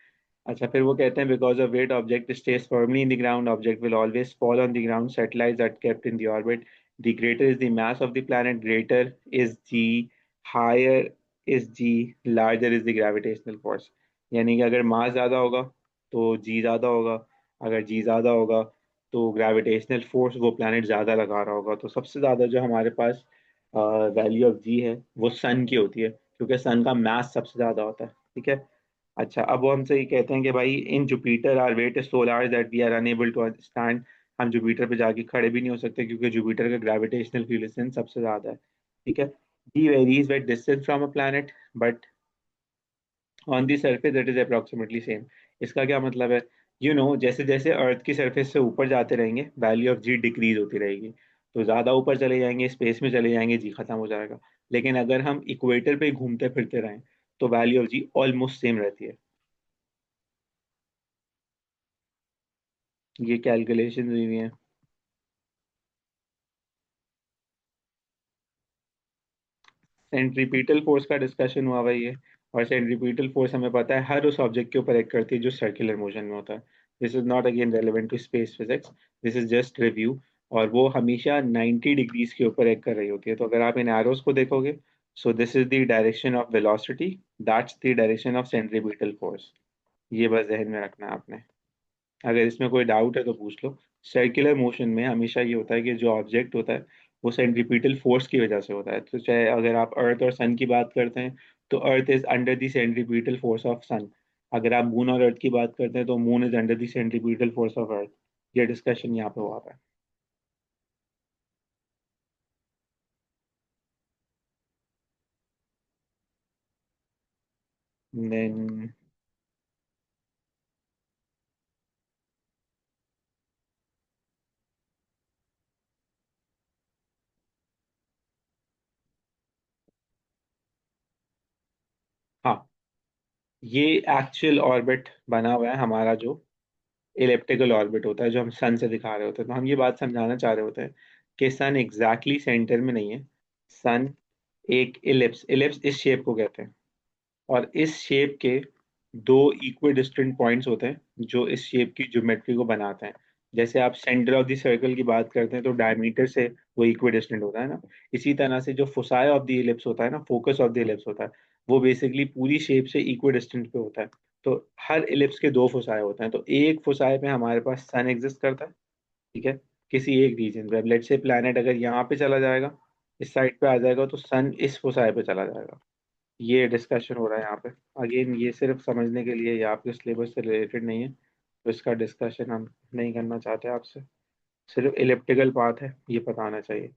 अच्छा, फिर वो कहते हैं because of weight object stays firmly in the ground, object will always fall on the ground, satellites are kept in the orbit, the greater is the mass of the planet, greater is G, higher is G, larger is the gravitational force. यानी कि अगर मास ज़्यादा होगा तो जी ज़्यादा होगा, अगर जी ज़्यादा होगा तो ग्रेविटेशनल फोर्स वो प्लैनेट ज़्यादा लगा रहा होगा। तो सबसे ज़्यादा जो हमारे पास वैल्यू ऑफ जी है वो सन की होती है, क्योंकि सन का मास सबसे ज़्यादा होता है। ठीक है। अच्छा, अब वो हमसे ये कहते हैं कि भाई in Jupiter our weight is so large that we are unable to stand. हम जुपिटर पे जाके खड़े भी नहीं हो सकते, क्योंकि जुपिटर का ग्रेविटेशनल फील्ड स्ट्रेंथ सबसे ज्यादा है। ठीक है। D varies with distance from a planet, but on the surface it is approximately same. इसका क्या मतलब है? जैसे जैसे अर्थ की सरफेस से ऊपर जाते रहेंगे वैल्यू ऑफ जी डिक्रीज होती रहेगी। तो ज्यादा ऊपर चले जाएंगे, स्पेस में चले जाएंगे, जी खत्म हो जाएगा। लेकिन अगर हम इक्वेटर पे घूमते फिरते रहें तो value of G almost same रहती है। ये कैलकुलेशन हुई हुई हैं। सेंट्रीपिटल फोर्स का डिस्कशन हुआ भाई ये। और सेंट्रीपिटल फोर्स हमें पता है हर उस ऑब्जेक्ट के ऊपर एक्ट करती है जो सर्कुलर मोशन में होता है। This is not again relevant to space physics, this is just review. और वो हमेशा 90 डिग्रीज के ऊपर एक्ट कर रही होती है। तो अगर आप इन एरोस को देखोगे, so this is the direction of velocity, that's the direction of centripetal force. ये बस जहन में रखना है आपने। अगर इसमें कोई डाउट है तो पूछ लो। सर्कुलर मोशन में हमेशा ये होता है कि जो ऑब्जेक्ट होता है वो सेंट्रीपिटल फोर्स की वजह से होता है। तो चाहे अगर आप अर्थ और सन की बात करते हैं तो earth is under the centripetal force of sun. अगर आप मून और अर्थ की बात करते हैं तो moon is under the centripetal force of earth. ये डिस्कशन यहाँ पे हुआ है। देन हाँ, ये एक्चुअल ऑर्बिट बना हुआ है हमारा, जो इलेप्टिकल ऑर्बिट होता है जो हम सन से दिखा रहे होते हैं। तो हम ये बात समझाना चाह रहे होते हैं कि सन एग्जैक्टली सेंटर में नहीं है। सन एक इलिप्स, इलिप्स इस शेप को कहते हैं, और इस शेप के दो इक्वी डिस्टेंट पॉइंट्स होते हैं जो इस शेप की ज्योमेट्री को बनाते हैं। जैसे आप सेंटर ऑफ द सर्कल की बात करते हैं तो डायमीटर से वो इक्वी डिस्टेंट होता है ना। इसी तरह से जो फोसाई ऑफ द इलिप्स होता है ना, फोकस ऑफ द इलिप्स होता है, वो बेसिकली पूरी शेप से इक्वी डिस्टेंट पे होता है। तो हर इलिप्स के दो फोसाई होते हैं, तो एक फोसाई पे हमारे पास सन एग्जिस्ट करता है। ठीक है। किसी एक रीजन पे, लेट्स से प्लैनेट अगर यहाँ पे चला जाएगा, इस साइड पे आ जाएगा, तो सन इस फोसाई पे चला जाएगा। ये डिस्कशन हो रहा है यहाँ पे। अगेन ये सिर्फ समझने के लिए, ये आपके सिलेबस से रिलेटेड नहीं है, तो इसका डिस्कशन हम नहीं करना चाहते आपसे। सिर्फ इलिप्टिकल पाथ है, ये पता आना चाहिए।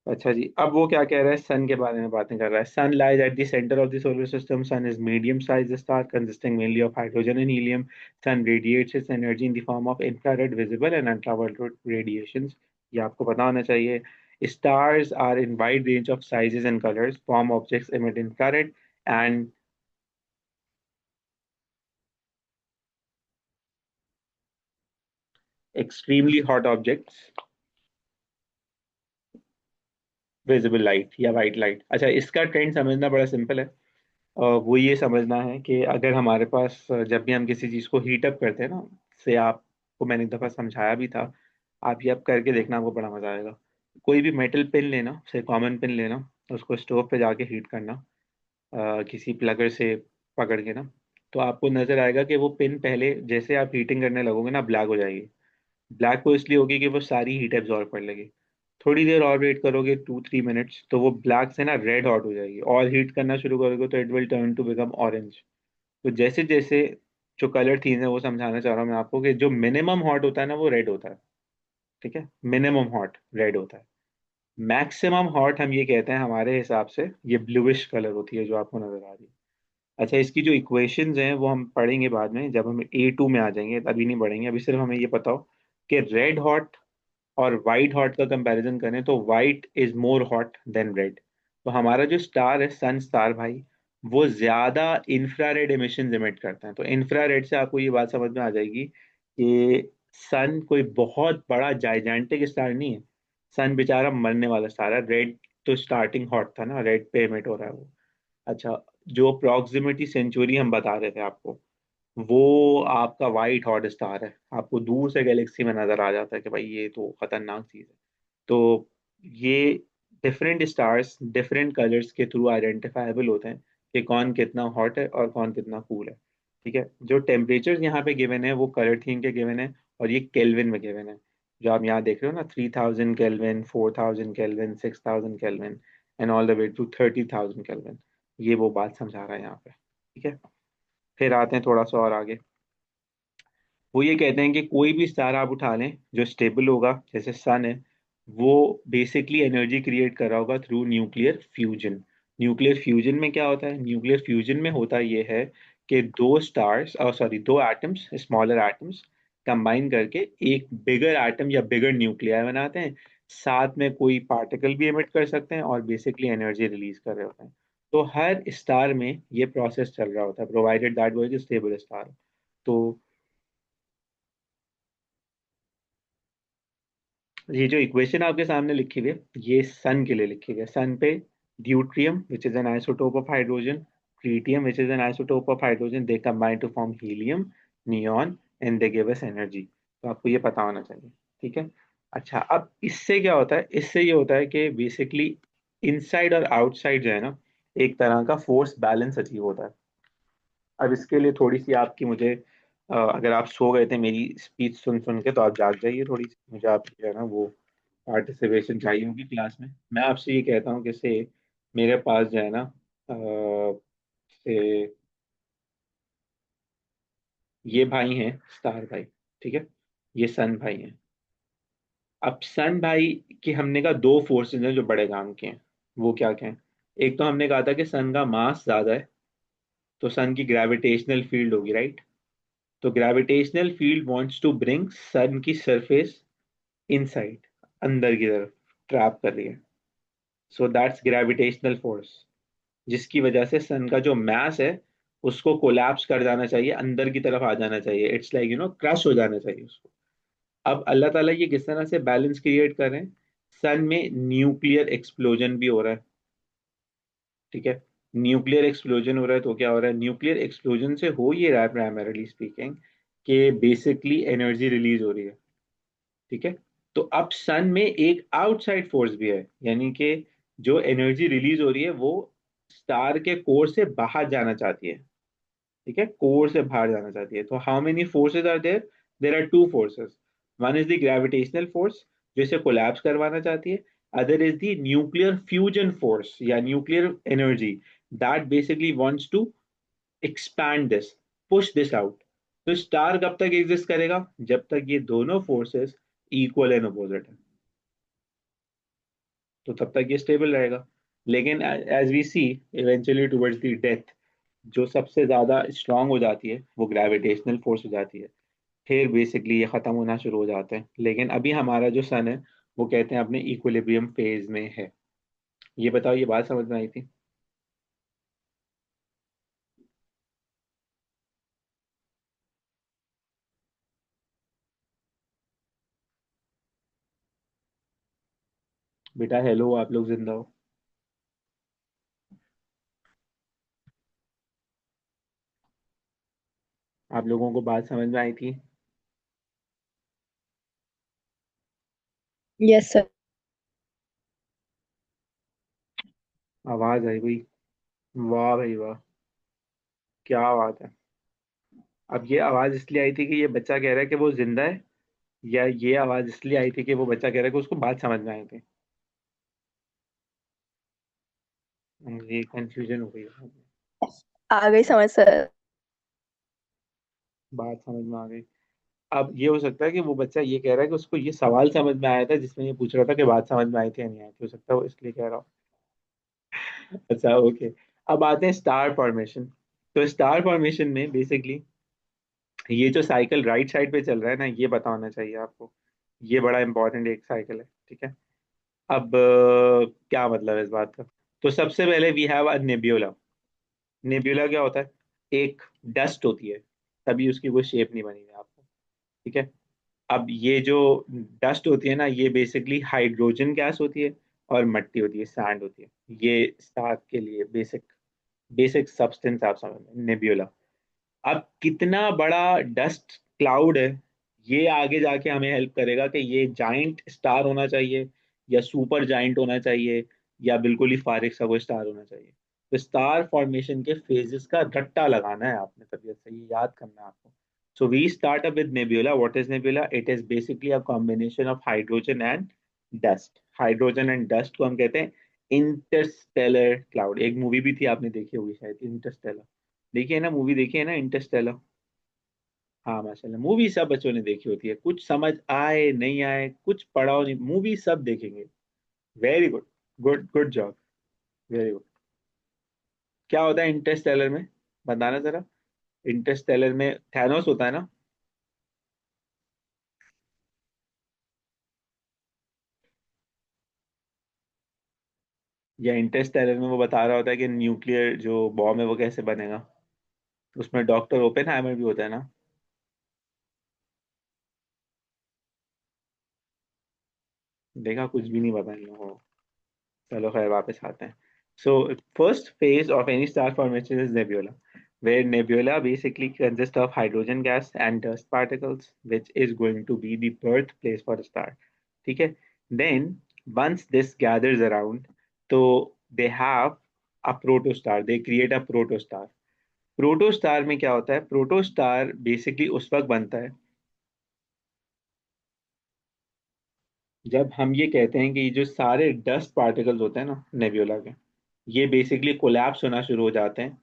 अच्छा जी, अब वो क्या कह रहा है, सन के बारे में बातें कर रहा है। Sun lies at the centre of the solar system, sun is medium size star consisting mainly of hydrogen and helium. Sun radiates its energy in the form of infrared visible and ultraviolet radiations. ये आपको पता होना चाहिए। Stars are in wide range of sizes and colors, form objects emit infrared and extremely hot objects, visible light या white light। अच्छा, इसका trend समझना बड़ा सिंपल है। वो ये समझना है कि अगर हमारे पास जब भी हम किसी चीज़ को हीट अप करते हैं ना, से आपको मैंने एक दफ़ा समझाया भी था, आप ये अब करके देखना, आपको बड़ा मजा आएगा। कोई भी मेटल पिन लेना, से कॉमन पिन लेना, उसको स्टोव पे जाके हीट करना, किसी प्लगर से पकड़ के ना, तो आपको नजर आएगा कि वो पिन पहले जैसे आप हीटिंग करने लगोगे ना ब्लैक हो जाएगी। ब्लैक को इसलिए होगी कि वो सारी हीट एब्जॉर्ब कर लेगी। थोड़ी देर और वेट करोगे 2-3 मिनट्स, तो वो ब्लैक से ना रेड हॉट हो जाएगी, और हीट करना शुरू करोगे तो it will turn to become orange. तो जैसे जैसे जो कलर थीम है वो समझाना चाह रहा हूँ मैं आपको, कि जो मिनिमम हॉट होता है ना वो रेड होता है। ठीक है, मिनिमम हॉट रेड होता है। मैक्सिमम हॉट हम ये कहते हैं हमारे हिसाब से, ये ब्लूइश कलर होती है जो आपको नजर आ रही है। अच्छा, इसकी जो इक्वेशंस हैं वो हम पढ़ेंगे बाद में, जब हम A2 में आ जाएंगे, अभी नहीं पढ़ेंगे। अभी सिर्फ हमें ये पता हो कि रेड हॉट और वाइट हॉट का कंपैरिजन करें तो white is more hot than red. तो हमारा जो स्टार है, सन स्टार भाई, वो ज्यादा इंफ्रारेड एमिशन इमिट करता है। तो इंफ्रारेड से आपको ये बात समझ में आ जाएगी कि सन कोई बहुत बड़ा जाइजेंटिक स्टार नहीं है। सन बेचारा मरने वाला स्टार है। रेड तो स्टार्टिंग हॉट था ना, रेड पे एमिट हो रहा है वो। अच्छा, जो प्रॉक्सिमिटी सेंचुरी हम बता रहे थे आपको, वो आपका वाइट हॉट स्टार है। आपको दूर से गैलेक्सी में नजर आ जाता है कि भाई ये तो खतरनाक चीज है। तो ये डिफरेंट स्टार्स डिफरेंट कलर्स के थ्रू आइडेंटिफाइबल होते हैं कि कौन कितना हॉट है और कौन कितना कूल है। ठीक है, जो टेम्परेचर यहाँ पे गिवन है वो कलर थीम के गिवन है, और ये केल्विन में गिवन है। जो आप यहाँ देख रहे हो ना, 3000 kelvin, 4000 kelvin, 6000 kelvin, and all the way to 30,000 kelvin, ये वो बात समझा रहा है यहाँ पे। ठीक है, फिर आते हैं थोड़ा सा और आगे। वो ये कहते हैं कि कोई भी स्टार आप उठा लें जो स्टेबल होगा, जैसे सन है, वो बेसिकली एनर्जी क्रिएट कर रहा होगा through nuclear fusion. Nuclear fusion में क्या होता है? न्यूक्लियर फ्यूजन में होता ये है कि दो स्टार्स, और सॉरी दो एटम्स, स्मॉलर एटम्स कंबाइन करके एक बिगर एटम या बिगर न्यूक्लियर बनाते हैं। साथ में कोई पार्टिकल भी एमिट कर सकते हैं और बेसिकली एनर्जी रिलीज कर रहे होते हैं। तो हर स्टार में ये प्रोसेस चल रहा होता है, प्रोवाइडेड दैट वो इज स्टेबल स्टार। तो ये जो इक्वेशन आपके सामने लिखी हुई है, ये सन के लिए लिखी हुई है। सन पे deuterium which is an isotope of hydrogen, tritium which is an isotope of hydrogen, they combine to form helium, neon, and they give us energy. तो आपको ये पता होना चाहिए। ठीक है। अच्छा, अब इससे क्या होता है? इससे ये होता है कि बेसिकली इनसाइड और आउटसाइड जो है ना, एक तरह का फोर्स बैलेंस अचीव होता है। अब इसके लिए थोड़ी सी आपकी मुझे अगर आप सो गए थे मेरी स्पीच सुन सुन के, तो आप जाग जाइए थोड़ी सी। मुझे आपकी जो है ना वो पार्टिसिपेशन चाहिए होगी क्लास में। मैं आपसे ये कहता हूँ कि से मेरे पास जो है ना, से ये भाई हैं स्टार भाई। ठीक है, ये सन भाई हैं। अब सन भाई की हमने कहा दो फोर्सेस हैं जो बड़े काम के हैं। वो क्या क्या हैं? एक तो हमने कहा था कि सन का मास ज्यादा है, तो सन की ग्रेविटेशनल फील्ड होगी, राइट? तो gravitational field wants to bring sun की सरफेस इनसाइड, अंदर की तरफ ट्रैप कर रही है। सो दैट्स ग्रेविटेशनल फोर्स, जिसकी वजह से सन का जो मैस है उसको कोलैप्स कर जाना चाहिए, अंदर की तरफ आ जाना चाहिए। इट्स लाइक क्रश हो जाना चाहिए उसको। अब अल्लाह ताला ये किस तरह से बैलेंस क्रिएट कर रहे हैं? सन में न्यूक्लियर एक्सप्लोजन भी हो रहा है। ठीक है, न्यूक्लियर एक्सप्लोजन हो रहा है तो क्या हो रहा है? न्यूक्लियर एक्सप्लोजन से हो ये रहा है प्राइमरीली स्पीकिंग कि बेसिकली एनर्जी रिलीज हो रही है। ठीक है, तो अब सन में एक आउटसाइड फोर्स भी है, यानी कि जो एनर्जी रिलीज हो रही है वो स्टार के कोर से बाहर जाना चाहती है। ठीक है, कोर से बाहर जाना चाहती है। तो how many forces are there? There are two forces. One is the gravitational force जो इसे कोलैप्स करवाना चाहती है। Other is the nuclear fusion force या nuclear energy that basically wants to expand this, push this out. तो star कब तक exist करेगा? जब तक ये दोनों फोर्सेस इक्वल एंड अपोजिट है, तो तब तक ये स्टेबल रहेगा। लेकिन as we see, eventually towards the death, जो सबसे ज्यादा स्ट्रांग हो जाती है वो ग्रेविटेशनल फोर्स हो जाती है। फिर बेसिकली ये खत्म होना शुरू हो जाते हैं। लेकिन अभी हमारा जो सन है वो कहते हैं अपने इक्विलिब्रियम फेज में है। ये बताओ, ये बात समझ में आई थी? बेटा हेलो, आप लोग जिंदा हो? आप लोगों को बात समझ में आई थी? Yes sir. आवाज आई हुई? वाह भाई वाह, क्या बात है। अब ये आवाज इसलिए आई थी कि ये बच्चा कह रहा है कि वो जिंदा है, या ये आवाज इसलिए आई थी कि वो बच्चा कह रहा है कि उसको बात समझ में आई थी? ये कंफ्यूजन हो गई है। आ गई समझ सर। बात समझ में आ गई। अब ये हो सकता है कि वो बच्चा ये कह रहा है कि उसको ये सवाल समझ में आया था जिसमें ये पूछ रहा था कि बात समझ में आई थी या नहीं आई थी, हो सकता है वो इसलिए कह रहा हो। अच्छा ओके। अब आते हैं स्टार फॉर्मेशन। तो स्टार फॉर्मेशन में बेसिकली ये जो साइकिल राइट साइड पे चल रहा है ना, ये पता होना चाहिए आपको। ये बड़ा इंपॉर्टेंट एक साइकिल है, ठीक है। अब क्या मतलब है इस बात का? तो सबसे पहले we have a nebula. Nebula क्या होता है? एक डस्ट होती है, तभी उसकी कोई शेप नहीं बनी है आपको, ठीक है। अब ये जो डस्ट होती है ना, ये बेसिकली हाइड्रोजन गैस होती है और मिट्टी होती है, सैंड होती है। ये स्टार के लिए बेसिक बेसिक सब्सटेंस आप समझ लें, नेब्यूला। अब कितना बड़ा डस्ट क्लाउड है, ये आगे जाके हमें हेल्प करेगा कि ये जाइंट स्टार होना चाहिए या सुपर जाइंट होना चाहिए या बिल्कुल ही फारिग सा कोई स्टार होना चाहिए। तो स्टार फॉर्मेशन के फेजेस का रट्टा लगाना है आपने, तबीयत से ये याद करना है आपको। So we start up with nebula. What is nebula? It is basically a combination of hydrogen and dust. Hydrogen and dust को हम कहते हैं इंटरस्टेलर क्लाउड। एक मूवी भी थी, आपने देखी होगी शायद, इंटरस्टेलर। देखिए ना, मूवी देखी है ना इंटरस्टेलर? हाँ माशाल्लाह, मूवी सब बच्चों ने देखी होती है, कुछ समझ आए नहीं आए, कुछ पढ़ा हो नहीं, मूवी सब देखेंगे। Very good, good good job, very good. क्या होता है इंटरस्टेलर में? बताना जरा। इंटरस्टेलर में थैनोस होता है ना? या इंटरस्टेलर में वो बता रहा होता है कि न्यूक्लियर जो बॉम्ब है वो कैसे बनेगा। उसमें डॉक्टर ओपेनहाइमर भी होता है ना? देखा, कुछ भी नहीं पता इन लोगों को। चलो खैर, वापस आते हैं। So first phase of any star formation is nebula, where nebula basically consists of hydrogen gas and dust particles, which is going to be the birthplace for a star. ठीक है। Then once this gathers around, तो they have a protostar, they create a protostar. Protostar में क्या होता है? Protostar basically उस वक्त बनता है जब हम ये कहते हैं कि ये जो सारे डस्ट पार्टिकल्स होते हैं ना नेबुला के, ये बेसिकली कोलैप्स होना शुरू हो जाते हैं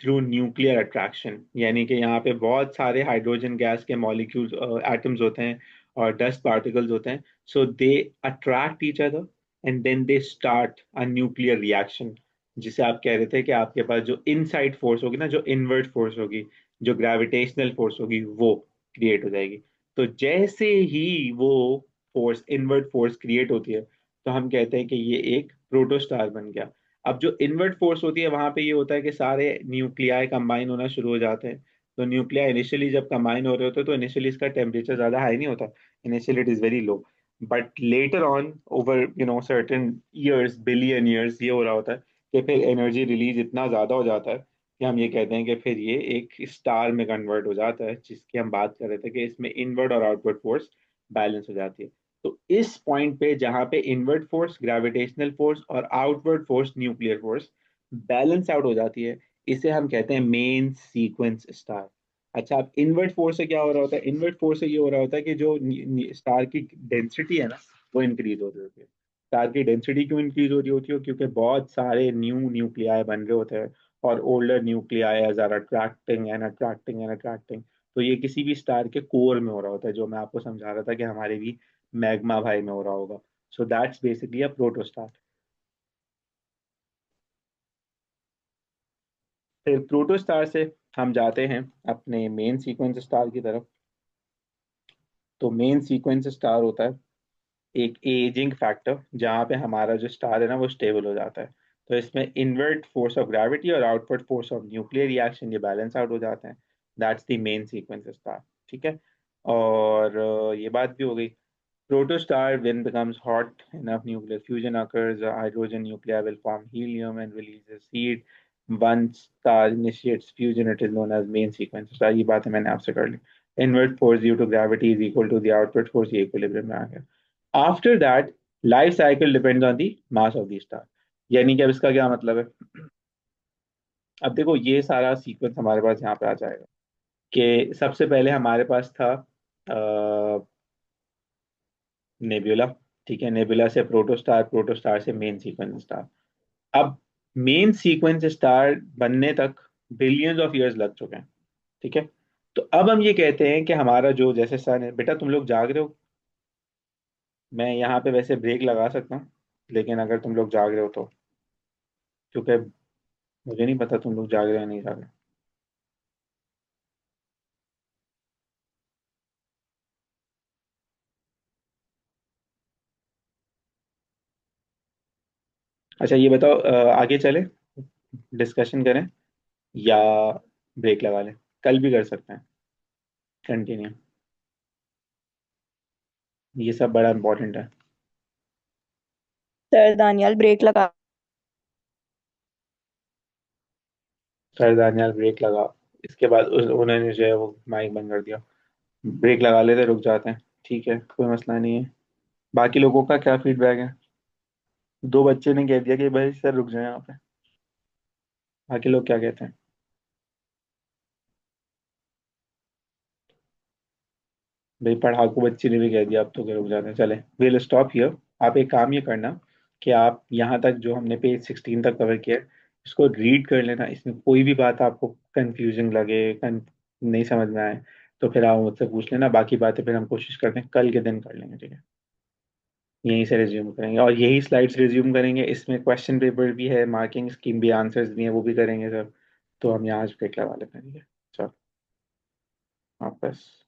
थ्रू न्यूक्लियर अट्रैक्शन। यानी कि यहाँ पे बहुत सारे हाइड्रोजन गैस के मॉलिक्यूल्स, एटम्स होते हैं और डस्ट पार्टिकल्स होते हैं। So they attract each other and then they start a nuclear reaction, जिसे आप कह रहे थे कि आपके पास जो इनसाइड फोर्स होगी ना, जो इनवर्ट फोर्स होगी, जो ग्रेविटेशनल फोर्स होगी, वो क्रिएट हो जाएगी। तो जैसे ही वो फोर्स, इनवर्ट फोर्स क्रिएट होती है, तो हम कहते हैं कि ये एक प्रोटोस्टार बन गया। अब जो इनवर्ट फोर्स होती है वहां पे ये होता है कि सारे न्यूक्लियाई कंबाइन होना शुरू हो जाते हैं। तो न्यूक्लियाई इनिशियली जब कंबाइन हो रहे होते हैं तो इनिशियली इसका टेम्परेचर ज्यादा हाई नहीं होता। Initially it is very low, but later on over certain years, billion years, ये हो रहा होता है कि फिर एनर्जी रिलीज इतना ज्यादा हो जाता है कि हम ये कहते हैं कि फिर ये एक स्टार में कन्वर्ट हो जाता है, जिसकी हम बात कर रहे थे कि इसमें इनवर्ट और आउटवर्ट फोर्स बैलेंस हो जाती है। तो इस पॉइंट पे जहां पे इनवर्ट फोर्स, ग्रेविटेशनल फोर्स और outward force, nuclear force, balance out हो जाती है, इसे हम कहते हैं मेन सीक्वेंस स्टार। अच्छा, अब इनवर्ट फोर्स से क्या हो रहा होता है? इनवर्ट फोर्स से ये हो रहा होता है कि जो स्टार की डेंसिटी है ना, वो इंक्रीज हो रही होती है। स्टार की डेंसिटी क्यों इंक्रीज हो रही होती है? क्योंकि बहुत सारे न्यू न्यूक्लियाई बन रहे होते हैं और older nuclei are attracting and attracting and attracting. तो ये किसी भी स्टार के कोर में हो रहा होता है, जो मैं आपको समझा रहा था कि हमारे भी मैग्मा भाई में हो रहा होगा। So that's basically a protostar. फिर प्रोटोस्टार से हम जाते हैं अपने मेन सीक्वेंस स्टार की तरफ। तो मेन सीक्वेंस स्टार होता है एक एजिंग फैक्टर, जहाँ पे हमारा जो स्टार है ना वो स्टेबल हो जाता है। तो इसमें इनवर्ट फोर्स ऑफ ग्रेविटी और outward force of nuclear reaction, ये बैलेंस आउट हो जाते हैं। That's the main sequence star, ठीक है। और ये बात भी हो गई। Protostar, when becomes hot enough, nuclear fusion occurs. A hydrogen nuclei will form helium and release a seed. Once star initiates fusion, it is known as main sequence star. ये बात है मैंने आपसे कर ली। Inward force due to gravity is equal to the outward force, ये equilibrium में आ गया। After that, life cycle depends on the mass of the star। यानी कि अब इसका क्या मतलब है? अब देखो ये सारा सीक्वेंस हमारे पास यहाँ पे आ जाएगा कि सबसे पहले हमारे पास था नेब्यूला। ठीक है, नेब्यूला से प्रोटोस्टार, प्रोटोस्टार से मेन सीक्वेंस स्टार। अब मेन सीक्वेंस स्टार बनने तक बिलियंस ऑफ ईयर्स लग चुके हैं। ठीक है, तो अब हम ये कहते हैं कि हमारा जो जैसे सन है, बेटा तुम लोग जाग रहे हो, मैं यहाँ पे वैसे ब्रेक लगा सकता हूँ, लेकिन अगर तुम लोग जाग रहे हो तो, क्योंकि मुझे नहीं पता तुम लोग जाग रहे हो या नहीं जाग रहे। अच्छा ये बताओ, आगे चले, डिस्कशन करें या ब्रेक लगा लें? कल भी कर सकते हैं कंटिन्यू, ये सब बड़ा इंपॉर्टेंट है। सर दानियाल ब्रेक लगा। सर दानियाल ब्रेक लगा। इसके बाद उन्होंने जो है वो माइक बंद कर दिया। ब्रेक लगा लेते, रुक जाते हैं। ठीक है, कोई मसला नहीं है। बाकी लोगों का क्या फीडबैक है? दो बच्चे ने कह दिया कि भाई सर रुक जाए यहाँ पे। बाकी लोग क्या कहते हैं? भाई पढ़ाकू बच्ची ने भी कह दिया अब तो कि रुक जाते हैं। चले, विल स्टॉप हियर। आप एक काम ये करना कि आप यहाँ तक जो हमने पेज 16 तक कवर किया है, इसको रीड कर लेना। इसमें कोई भी बात आपको कंफ्यूजिंग लगे, नहीं समझ में आए, तो फिर आप मुझसे पूछ लेना। बाकी बातें फिर हम कोशिश करते हैं कल के दिन कर लेंगे। ठीक है, यहीं से रिज्यूम करेंगे और यही स्लाइड्स रिज्यूम करेंगे। इसमें क्वेश्चन पेपर भी है, मार्किंग स्कीम भी, आंसर्स भी हैं, वो भी करेंगे सर। तो हम यहाँ ब्रेक लगा लेते हैं। ठीक है, चलो, वापस।